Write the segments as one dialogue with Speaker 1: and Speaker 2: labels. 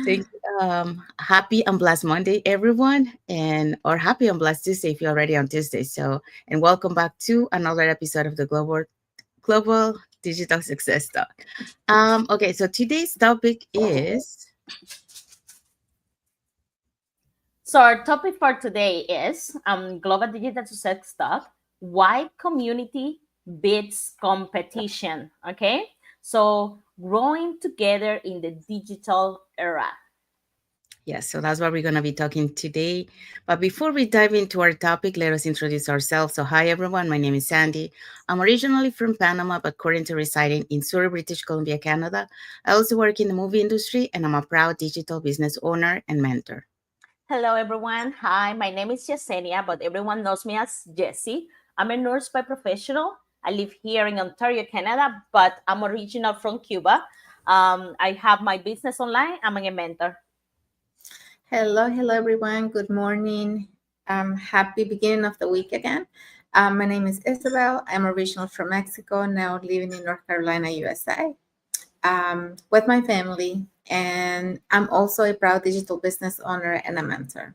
Speaker 1: Thank you. Happy and blessed Monday, everyone, or happy and blessed Tuesday if you're already on Tuesday. And welcome back to another episode of the Global Digital Success Talk. Okay, so today's topic is
Speaker 2: So our topic for today is Global Digital Success Talk, why community beats competition, okay? So growing together in the digital era.
Speaker 1: yes. So that's what we're gonna be talking today. But before we dive into our topic, let us introduce ourselves. So, hi everyone. My name is Sandy. I'm originally from Panama, but currently residing in Surrey, British Columbia, Canada. I also work in the movie industry, and I'm a proud digital business owner and mentor.
Speaker 2: Hello, everyone. Hi, my name is Yesenia, but everyone knows me as Jessie. I'm a nurse by professional. I live here in Ontario, Canada, but I'm original from Cuba. I have my business online. I'm a mentor.
Speaker 3: Hello everyone. Good morning. Happy beginning of the week again. My name is Isabel. I'm original from Mexico, now living in North Carolina, USA, with my family. And I'm also a proud digital business owner and a mentor.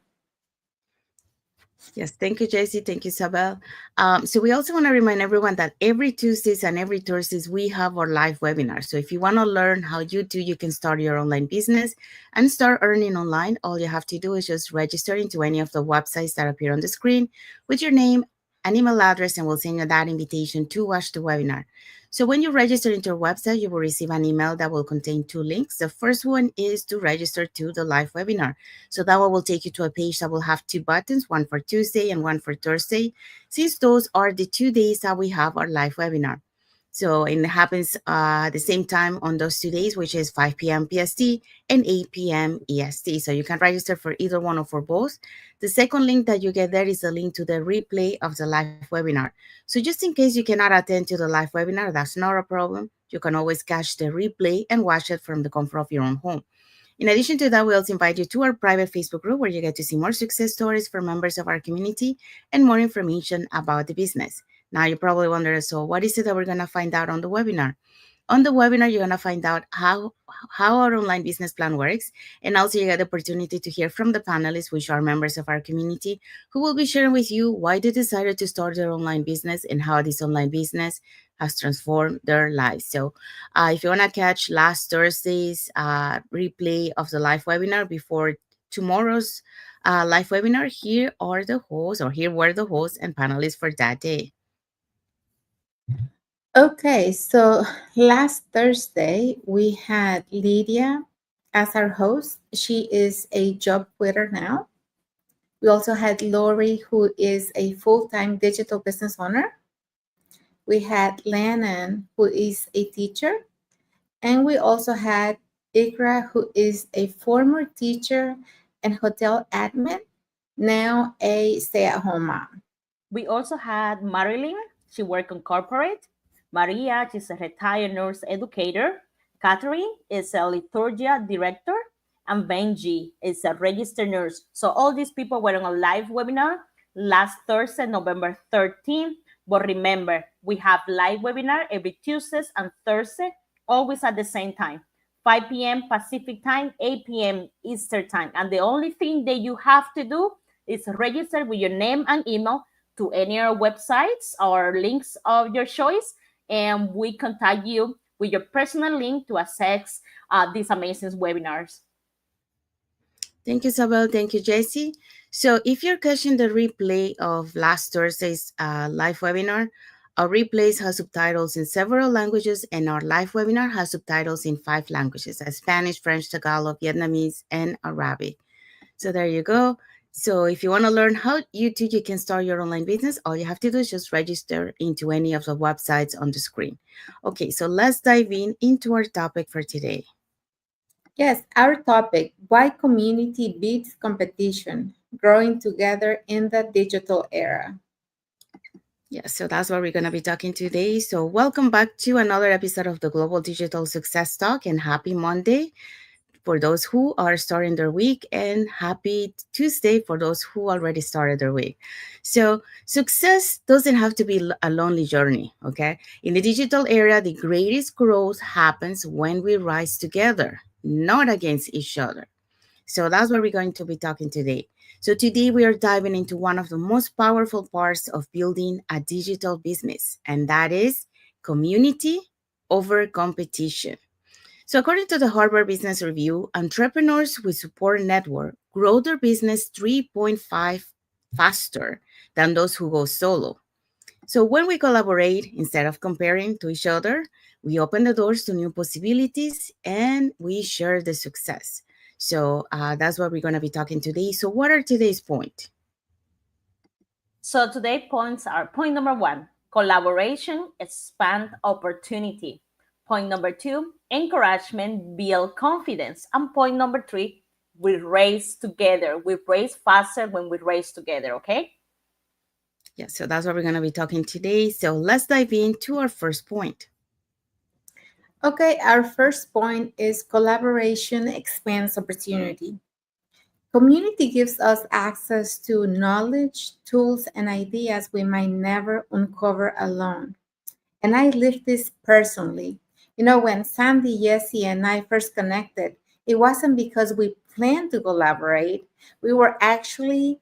Speaker 1: Yes, thank you, Jessie. Thank you, Sabel. So we also want to remind everyone that every Tuesdays and every Thursdays we have our live webinar. So if you want to learn how you can start your online business and start earning online, all you have to do is just register into any of the websites that appear on the screen with your name and email address, and we'll send you that invitation to watch the webinar. So when you register into our website, you will receive an email that will contain two links. The first one is to register to the live webinar. So that one will take you to a page that will have two buttons, one for Tuesday and one for Thursday, since those are the 2 days that we have our live webinar. So it happens the same time on those 2 days, which is 5 p.m. PST and 8 p.m. EST. So you can register for either one or for both. The second link that you get there is a link to the replay of the live webinar. So just in case you cannot attend to the live webinar, that's not a problem. You can always catch the replay and watch it from the comfort of your own home. In addition to that, we also invite you to our private Facebook group where you get to see more success stories from members of our community and more information about the business. Now, you probably wonder, so what is it that we're going to find out on the webinar? On the webinar, you're going to find out how our online business plan works. And also you get the opportunity to hear from the panelists, which are members of our community, who will be sharing with you why they decided to start their online business and how this online business has transformed their lives. So if you want to catch last Thursday's replay of the live webinar before tomorrow's live webinar, here are the hosts, or here were the hosts and panelists for that day.
Speaker 3: Okay, so last Thursday we had Lydia as our host. She is a job quitter now. We also had Lori, who is a full-time digital business owner. We had Lannan, who is a teacher. And we also had Ikra, who is a former teacher and hotel admin, now a stay-at-home mom.
Speaker 2: We also had Marilyn. She worked on corporate. Maria, she's a retired nurse educator. Catherine is a liturgia director. And Benji is a registered nurse. So all these people were on a live webinar last Thursday, November 13th. But remember, we have live webinar every Tuesdays and Thursday, always at the same time. 5 p.m. Pacific time, 8 p.m. Eastern time. And the only thing that you have to do is register with your name and email to any of our websites or links of your choice, and we contact you with your personal link to access these amazing webinars.
Speaker 1: Thank you, Sabel. Thank you, Jessie. So if you're catching the replay of last Thursday's live webinar, our replays have subtitles in several languages, and our live webinar has subtitles in 5 languages: Spanish, French, Tagalog, Vietnamese, and Arabic. So there you go. So if you want to learn how you can start your online business, all you have to do is just register into any of the websites on the screen. Okay, so let's dive into our topic for today.
Speaker 3: Yes, our topic, why community beats competition, growing together in the digital era.
Speaker 1: Yeah, so that's what we're going to be talking today. So welcome back to another episode of the Global Digital Success Talk, and happy Monday. for those who are starting their week, and happy Tuesday for those who already started their week. So, success doesn't have to be a lonely journey, okay? In the digital era, the greatest growth happens when we rise together, not against each other. So that's what we're going to be talking today. So today we are diving into one of the most powerful parts of building a digital business, and that is community over competition. So according to the Harvard Business Review, entrepreneurs with support network grow their business 3.5 faster than those who go solo. So when we collaborate instead of comparing to each other, we open the doors to new possibilities and we share the success. So that's what we're going to be talking today. So what are today's point?
Speaker 2: So today points are point number one, collaboration expand opportunity. Point number two, encouragement build confidence. And point number three, we race together. We race faster when we race together, okay?
Speaker 1: Yeah, so that's what we're going to be talking today. So let's dive into our first point.
Speaker 3: Okay, our first point is collaboration expands opportunity. Community gives us access to knowledge, tools, and ideas we might never uncover alone. And I lived this personally. You know, when Sandy, Yessie, and I first connected, it wasn't because we planned to collaborate. We were actually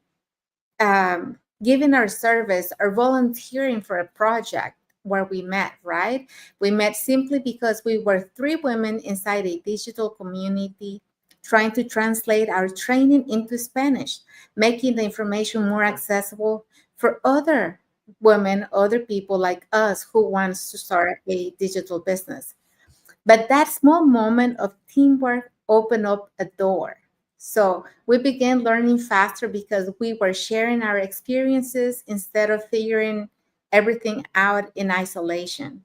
Speaker 3: giving our service or volunteering for a project where we met, right? We met simply because we were three women inside a digital community trying to translate our training into Spanish, making the information more accessible for other women, other people like us who wants to start a digital business. But that small moment of teamwork opened up a door. So we began learning faster because we were sharing our experiences instead of figuring everything out in isolation.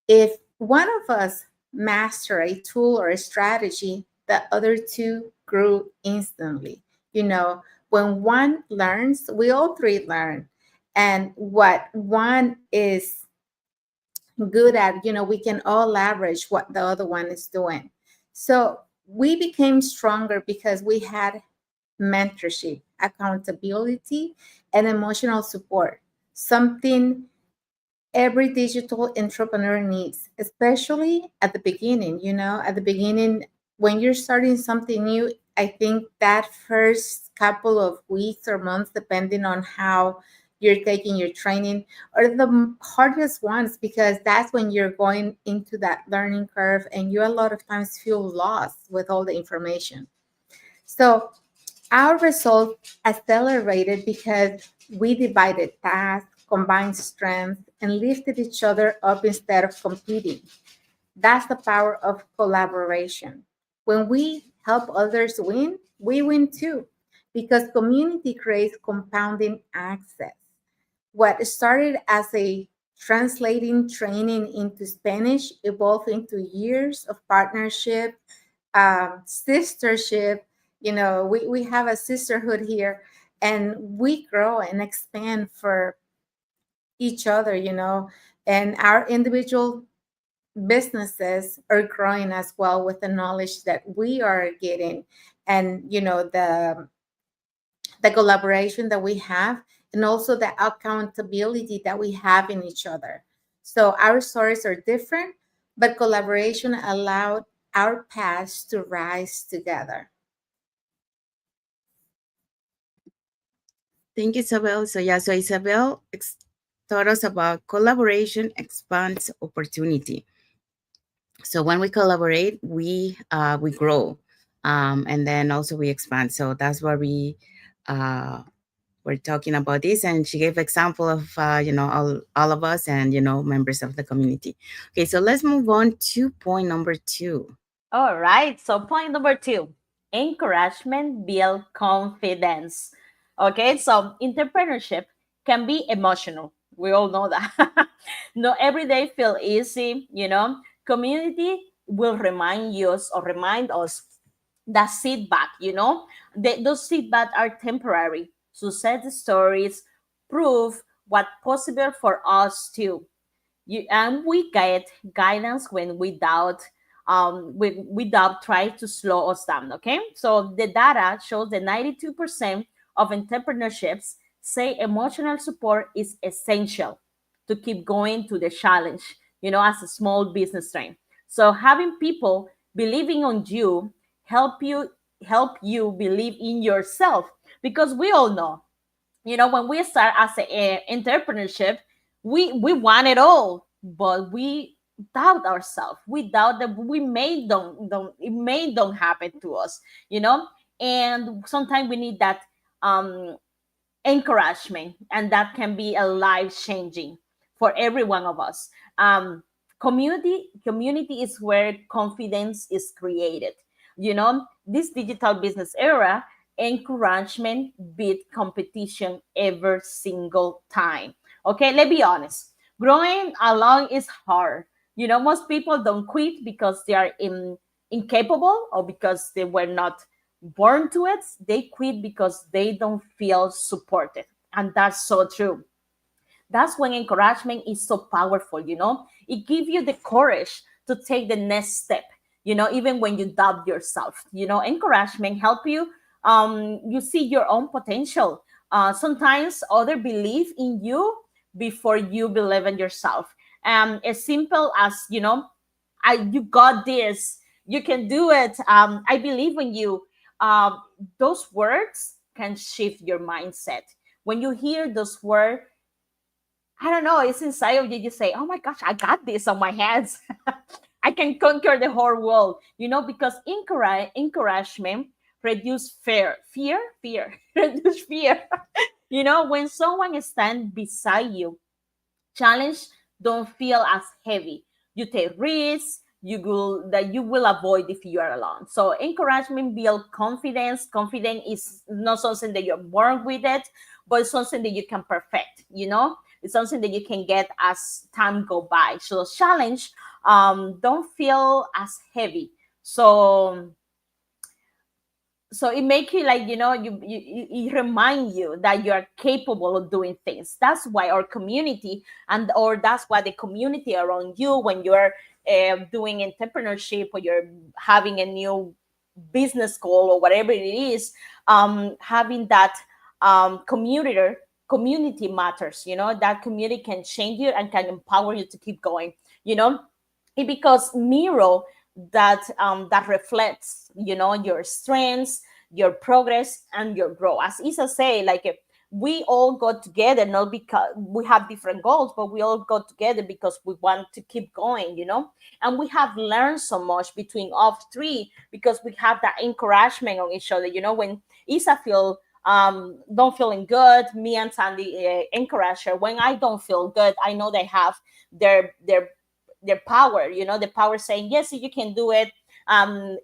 Speaker 3: If one of us master a tool or a strategy, the other two grew instantly. You know, when one learns, we all three learn. And what one is good at, we can all leverage what the other one is doing. So we became stronger because we had mentorship, accountability, and emotional support, something every digital entrepreneur needs, especially at the beginning. At the beginning, when you're starting something new, I think that first couple of weeks or months, depending on how you're taking your training, are the hardest ones because that's when you're going into that learning curve and you a lot of times feel lost with all the information. So our results accelerated because we divided tasks, combined strengths, and lifted each other up instead of competing. That's the power of collaboration. When we help others win, we win too, because community creates compounding access. What started as a translating training into Spanish evolved into years of partnership, sistership. We have a sisterhood here, and we grow and expand for each other, and our individual businesses are growing as well with the knowledge that we are getting, and the collaboration that we have, and also the accountability that we have in each other. So our stories are different, but collaboration allowed our paths to rise together.
Speaker 1: Thank you, Isabel. So Isabel taught us about collaboration expands opportunity. So when we collaborate, we grow, and then also we expand. So that's why uh, we're talking about this. And she gave example of all of us and members of the community. Okay, so let's move on to point number 2.
Speaker 2: All right. So point number two, encouragement build confidence. Okay. So entrepreneurship can be emotional. We all know that. Not every day feel easy. Community will remind us that feedback. Those feedback are temporary. Success stories prove what possible for us too. And we get guidance when we doubt without trying to slow us down. Okay, so the data shows that 92% of entrepreneurships say emotional support is essential to keep going to the challenge, as a small business strain. So having people believing on you help you help you believe in yourself, because we all know, when we start as an entrepreneurship, we want it all, but we doubt ourselves. We doubt that we may don't it may don't happen to us, and sometimes we need that um encouragement, and that can be a life changing for every one of us. Um, community is where confidence is created. This digital business era, encouragement beat competition every single time. Okay, let's be honest, growing along is hard. Most people don't quit because they are incapable, or because they were not born to it. They quit because they don't feel supported. And that's so true. That's when encouragement is so powerful. It gives you the courage to take the next step, even when you doubt yourself. Encouragement help you see your own potential. Sometimes other believe in you before you believe in yourself. As simple as, you got this, you can do it, I believe in you. Those words can shift your mindset. When you hear those words, I don't know, it's inside of you. You say, oh my gosh, I got this on my hands. I can conquer the whole world, because encouragement reduce fear, reduce fear. When someone stands beside you, challenge don't feel as heavy. You take risks you will avoid if you are alone. So encouragement build confidence. Confidence is not something that you're born with it, but it's something that you can perfect. It's something that you can get as time go by. So challenge don't feel as heavy. So it make you like, it remind you that you are capable of doing things. That's why our community, or that's why the community around you, when you're doing entrepreneurship, or you're having a new business goal, or whatever it is, having that community matters. That community can change you and can empower you to keep going. you know it because mirror that reflects, your strengths, your progress, and your growth. As Isa say, like, we all got together not because we have different goals, but we all got together because we want to keep going. And we have learned so much between all three, because we have that encouragement on each other. When Isa feel don't feeling good, me and Sandy encourage her. When I don't feel good, I know they have their power, the power saying, yes, you can do it.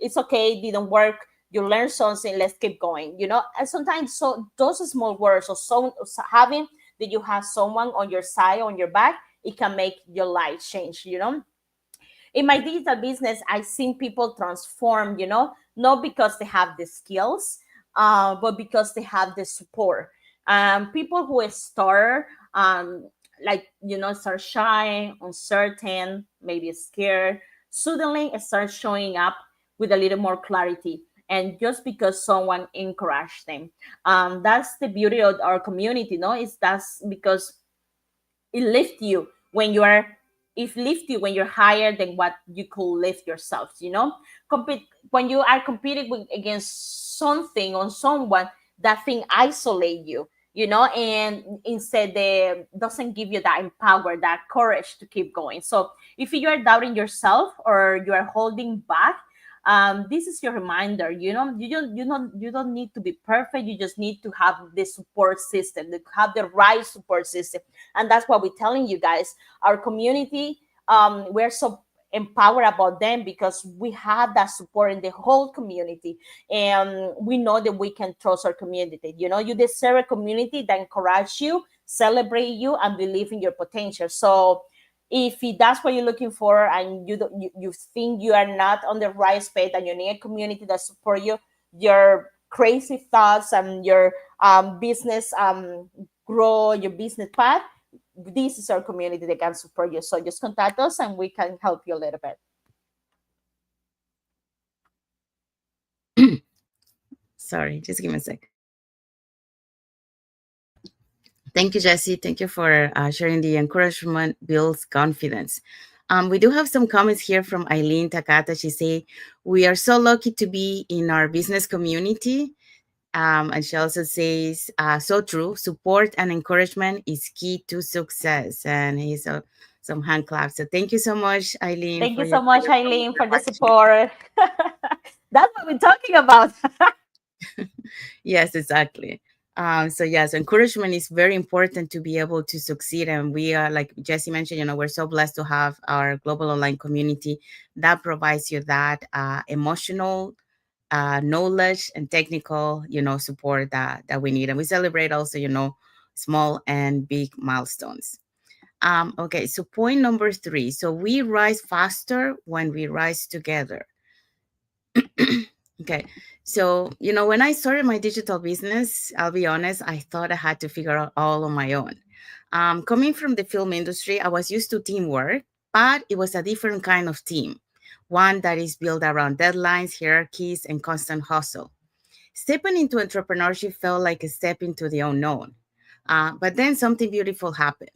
Speaker 2: It's okay, it didn't work, you learn something, let's keep going. And sometimes, so those small words, or so having that you have someone on your side, on your back, it can make your life change. In my digital business, I've seen people transform, not because they have the skills, but because they have the support. People who start like, start shy, uncertain, maybe scared, suddenly start showing up with a little more clarity, and just because someone encouraged them. That's the beauty of our community. No, it's that's because it lifts you when you are it lifts you when you're higher than what you could lift yourself. Compete when you are competing against something or someone, that thing isolate you. And instead they doesn't give you that empower, that courage to keep going. So if you are doubting yourself, or you are holding back, this is your reminder. You don't need to be perfect. You just need to have the support system, to have the right support system. And that's what we're telling you guys. Our community, we're so empowered about them, because we have that support in the whole community, and we know that we can trust our community. You deserve a community that encourage you, celebrate you, and believe in your potential. So if that's what you're looking for, and you think you are not on the right space, and you need a community that support you, your crazy thoughts, and your business grow, your business path, this is our community that can support you. So just contact us, and we can help you a little bit.
Speaker 1: Sorry, just give me a sec. Thank you, Jesse. Thank you for sharing. The encouragement builds confidence. We do have some comments here from Eileen Takata. She say, we are so lucky to be in our business community. And she also says, so true, support and encouragement is key to success. And he's some hand claps. So thank you so much, Eileen,
Speaker 2: Thank
Speaker 1: for
Speaker 2: you
Speaker 1: your
Speaker 2: so much,
Speaker 1: beautiful
Speaker 2: Eileen, for the
Speaker 1: introduction.
Speaker 2: support. That's what we're talking about.
Speaker 1: Yes, exactly. So yes, encouragement is very important to be able to succeed. And we are, like Jesse mentioned, we're so blessed to have our global online community that provides you that emotional knowledge and technical, support that we need. And we celebrate also, small and big milestones. Okay, so point number 3. So we rise faster when we rise together. Okay. So, when I started my digital business, I'll be honest, I thought I had to figure out all on my own. Coming from the film industry, I was used to teamwork, but it was a different kind of team, one that is built around deadlines, hierarchies, and constant hustle. Stepping into entrepreneurship felt like a step into the unknown. But then something beautiful happened.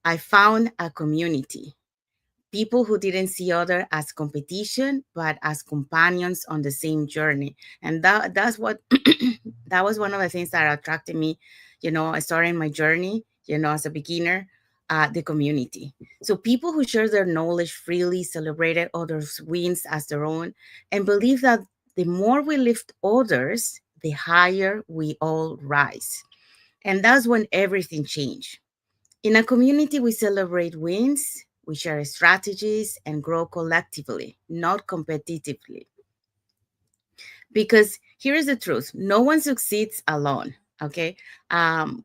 Speaker 1: I found a community, people who didn't see other as competition but as companions on the same journey. And that's what that was one of the things that attracted me. I started my journey, as a beginner, the community. So people who share their knowledge freely, celebrated others wins as their own, and believe that the more we lift others, the higher we all rise. And that's when everything changed. In a community, we celebrate wins, we share strategies, and grow collectively, not competitively. Because here is the truth, no one succeeds alone. Okay. Um,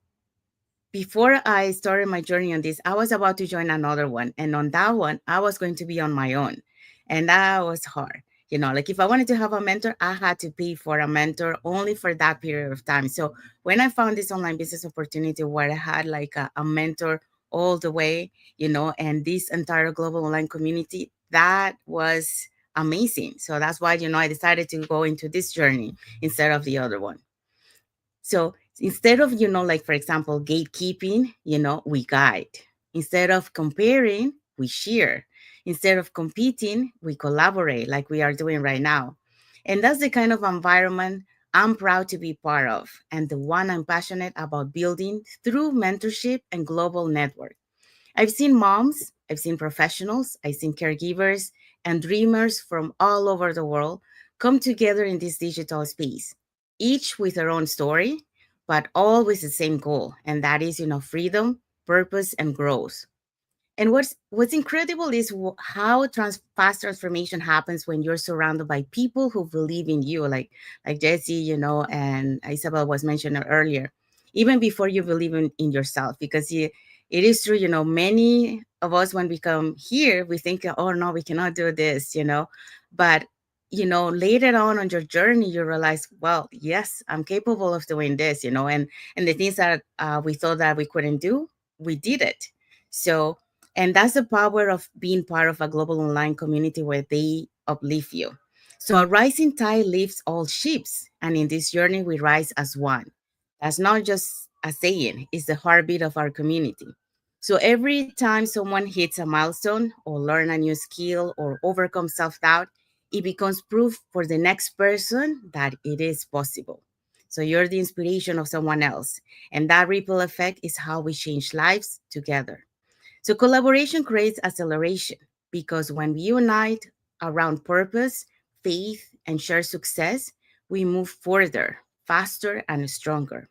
Speaker 1: Before I started my journey on this, I was about to join another one. And on that one, I was going to be on my own. And that was hard. Like if I wanted to have a mentor, I had to pay for a mentor only for that period of time. So when I found this online business opportunity where I had like a mentor all the way, and this entire global online community, that was amazing. So that's why, I decided to go into this journey instead of the other one. So instead of, like, for example, gatekeeping, we guide. Instead of comparing, we share. Instead of competing, we collaborate like we are doing right now. And that's the kind of environment I'm proud to be part of, and the one I'm passionate about building through mentorship and global network. I've seen moms, I've seen professionals, I've seen caregivers and dreamers from all over the world come together in this digital space, each with their own story, but all with the same goal, and that is, freedom, purpose, and growth. And what's incredible is how fast transformation happens when you're surrounded by people who believe in you, like Jesse, and Isabel was mentioned earlier, even before you believe in yourself, because it is true, many of us when we come here, we think, oh no, we cannot do this, but later on your journey, you realize, well, yes, I'm capable of doing this, and the things that we thought that we couldn't do, we did it. So, and that's the power of being part of a global online community where they uplift you. So a rising tide lifts all ships. And in this journey, we rise as one. That's not just a saying, it's the heartbeat of our community. So every time someone hits a milestone or learn a new skill or overcome self-doubt, it becomes proof for the next person that it is possible. So you're the inspiration of someone else. And that ripple effect is how we change lives together. So collaboration creates acceleration because when we unite around purpose, faith, and shared success, we move further, faster, and stronger.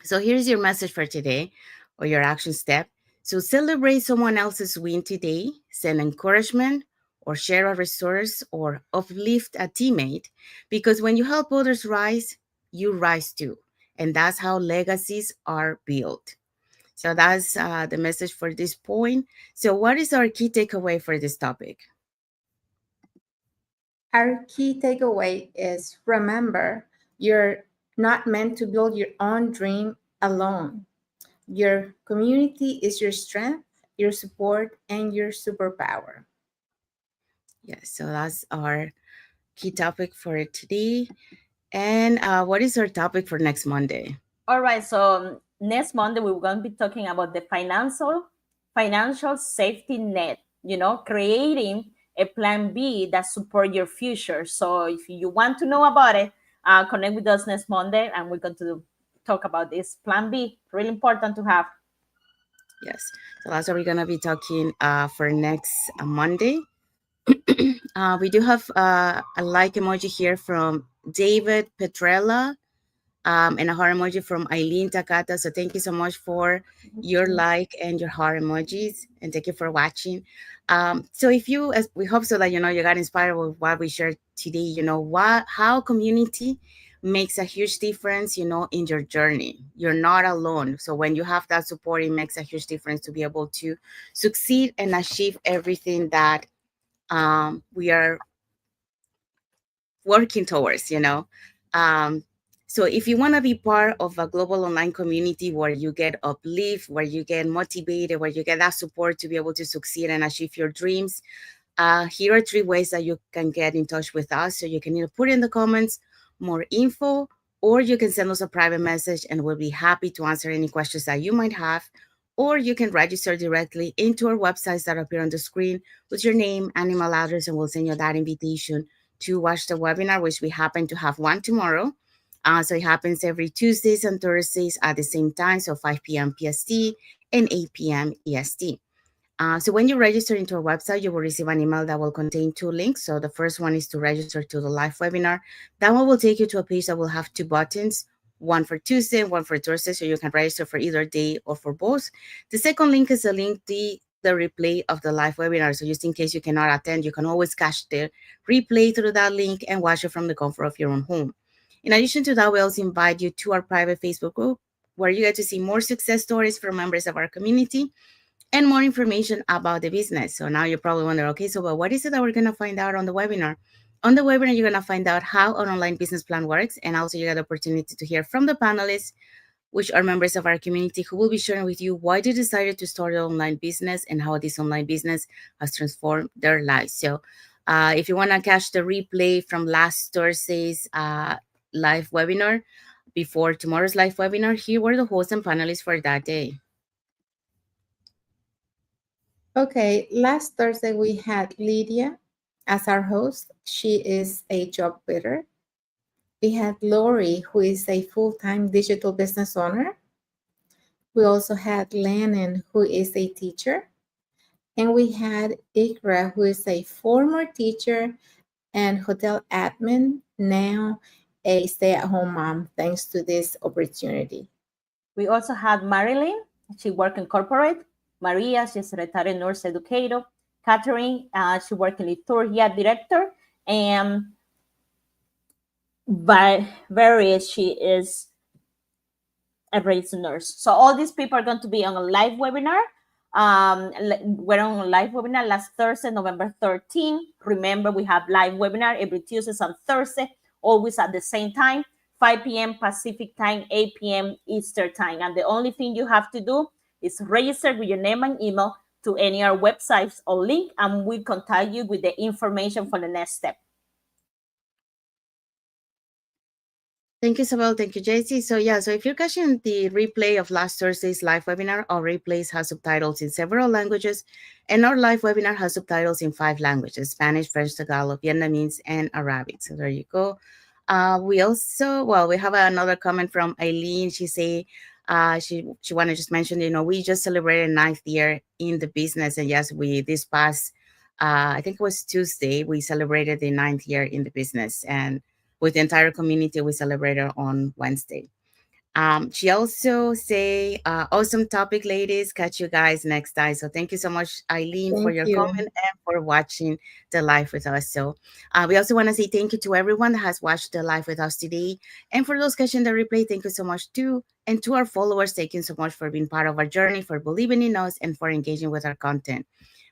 Speaker 1: So here's your message for today, or your action step. So celebrate someone else's win today, send encouragement, or share a resource, or uplift a teammate, because when you help others rise, you rise too. And that's how legacies are built. So that's the message for this point. So, what is our key takeaway for this topic?
Speaker 3: Our key takeaway is remember, you're not meant to build your own dream alone. Your community is your strength, your support, and your superpower.
Speaker 1: Yes, so that's our key topic for today. And what is our topic for next Monday?
Speaker 2: All right, so next Monday we're going to be talking about the financial safety net. Creating a plan B that support your future. So if you want to know about it, connect with us next Monday, and we're going to talk about this plan B. Really important to have.
Speaker 1: Yes. So that's what we're gonna be talking for next Monday. We do have a like emoji here from David Petrella, and a heart emoji from Eileen Takata. So thank you so much for your like and your heart emojis, and thank you for watching. So if you, as we hope so that you got inspired with what we shared today. How community makes a huge difference. In your journey, you're not alone. So when you have that support, it makes a huge difference to be able to succeed and achieve everything that we are working towards. Um, so if you want to be part of a global online community where you get uplift, where you get motivated, where you get that support to be able to succeed and achieve your dreams, here are 3 ways that you can get in touch with us. So you can either put in the comments more info, or you can send us a private message and we'll be happy to answer any questions that you might have. Or you can register directly into our websites that appear on the screen with your name and email address, and we'll send you that invitation to watch the webinar, which we happen to have one tomorrow. So it happens every Tuesdays and Thursdays at the same time, so 5 p.m. PST and 8 p.m. EST. So when you register into our website, you will receive an email that will contain 2 links. So the first one is to register to the live webinar. That one will take you to a page that will have 2 buttons, one for Tuesday, one for Thursday, so you can register for either day or for both. The second link is a link the replay of the live webinar. So just in case you cannot attend, you can always catch the replay through that link and watch it from the comfort of your own home. In addition to that, we also invite you to our private Facebook group, where you get to see more success stories from members of our community and more information about the business. So now you're probably wondering, okay, so but what is it that we're going to find out on the webinar? On the webinar, you're going to find out how an online business plan works, and also you get the opportunity to hear from the panelists, which are members of our community, who will be sharing with you why they decided to start an online business and how this online business has transformed their lives. So if you want to catch the replay from last Thursday's live webinar before tomorrow's live webinar, here were the hosts and panelists for that day.
Speaker 3: Okay, last Thursday we had Lydia as our host. She is a job quitter. We had Lori, who is a full-time digital business owner. We also had Lennon, who is a teacher. And we had Ikra, who is a former teacher and hotel admin, now a stay-at-home mom, thanks to this opportunity.
Speaker 2: We also had Marilyn. She worked in corporate. Maria, she's a retired nurse educator. Catherine, she worked in liturgia director. And Barry, she is a registered nurse. So all these people are going to be on a live webinar. We're on a live webinar last Thursday, November 13. Remember, we have live webinar every Tuesday and Thursday, always at the same time, 5 p.m. Pacific time, 8 p.m. Eastern time. And the only thing you have to do is register with your name and email to any of our websites or link, and we'll contact you with the information for the next step.
Speaker 1: Thank you, Isabel. Thank you, JC. So if you're catching the replay of last Thursday's live webinar, our replays have subtitles in several languages, and our live webinar has subtitles in 5 languages: Spanish, French, Tagalog, Vietnamese, and Arabic. So there you go. We have another comment from Eileen. She say she want to just mention, we just celebrated 9th year in the business, and yes, we this past I think it was Tuesday, we celebrated the 9th year in the business, and with the entire community, we celebrated on Wednesday. She also say, awesome topic, ladies. Catch you guys next time. So thank you so much, Eileen, for your comment and for watching the live with us. So we also want to say thank you to everyone that has watched the live with us today. And for those catching the replay, thank you so much too. And to our followers, thank you so much for being part of our journey, for believing in us, and for engaging with our content.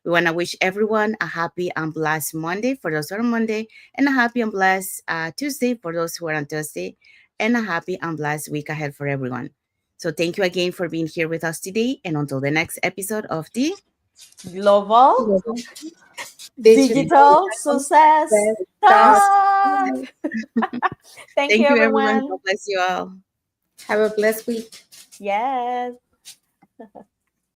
Speaker 1: We want to wish everyone a happy and blessed Monday for those who are on Monday, and a happy and blessed Tuesday for those who are on Thursday, and a happy and blessed week ahead for everyone. So thank you again for being here with us today, and until the next episode of the
Speaker 2: Global Digital success
Speaker 3: Talk.
Speaker 2: talk. Thank you,
Speaker 1: Thank you, everyone.
Speaker 2: everyone.
Speaker 1: God bless you all.
Speaker 3: Have a blessed week.
Speaker 2: Yes.